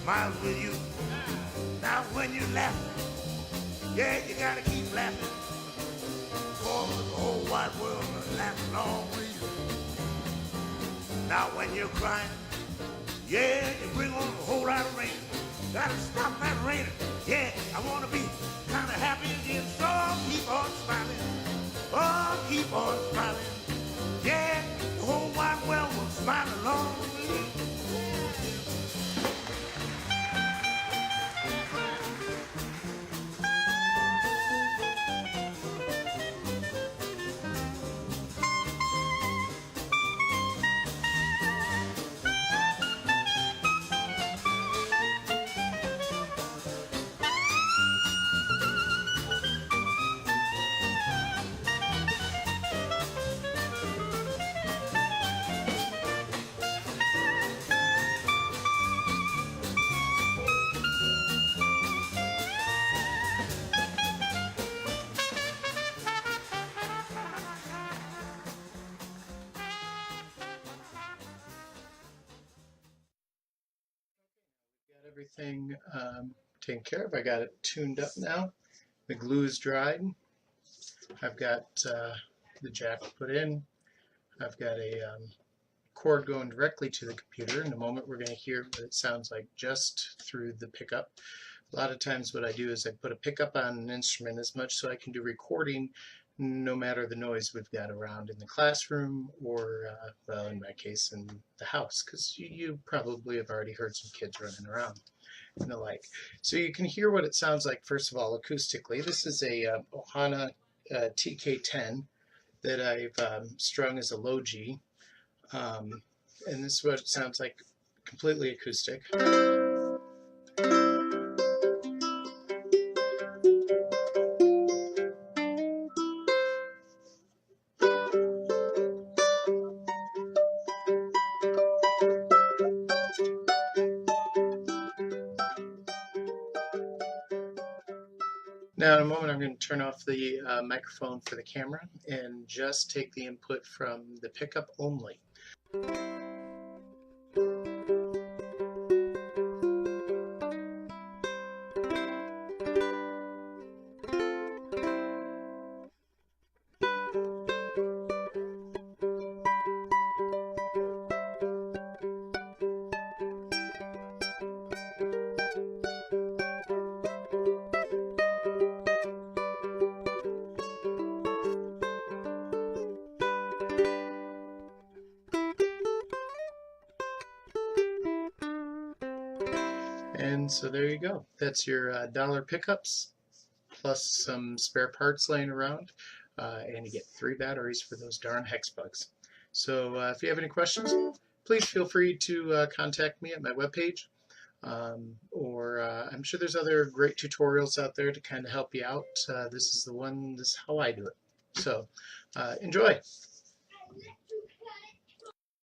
smiles with you. Now when you're laughing, yeah, you gotta keep laughing. For the whole wide world will laugh along with you. Now when you're crying, yeah, you bring on a whole lot of rain. Gotta stop that raining. Yeah, I wanna be kinda happy again. So keep on smiling. Oh, keep on smiling. Yeah, the whole wide world will smile along with you. Got everything taken care of. I got it tuned up now. The glue is dried. I've got the jack put in. I've got a cord going directly to the computer. In a moment we're going to hear what it sounds like just through the pickup. A lot of times what I do is I put a pickup on an instrument as much so I can do recording no matter the noise we've got around in the classroom or, well, in my case, in the house, because you probably have already heard some kids running around and the like. So you can hear what it sounds like, first of all, acoustically. This is a Ohana TK10 that I've strung as a low G. And this is what it sounds like completely acoustic. Now in a moment I'm going to turn off the microphone for the camera and just take the input from the pickup only. And so there you go. That's your dollar pickups plus some spare parts laying around. And you get 3 batteries for those darn hex bugs. So if you have any questions, please feel free to contact me at my webpage. Or I'm sure there's other great tutorials out there to kind of help you out. This is the one, this is how I do it. So enjoy.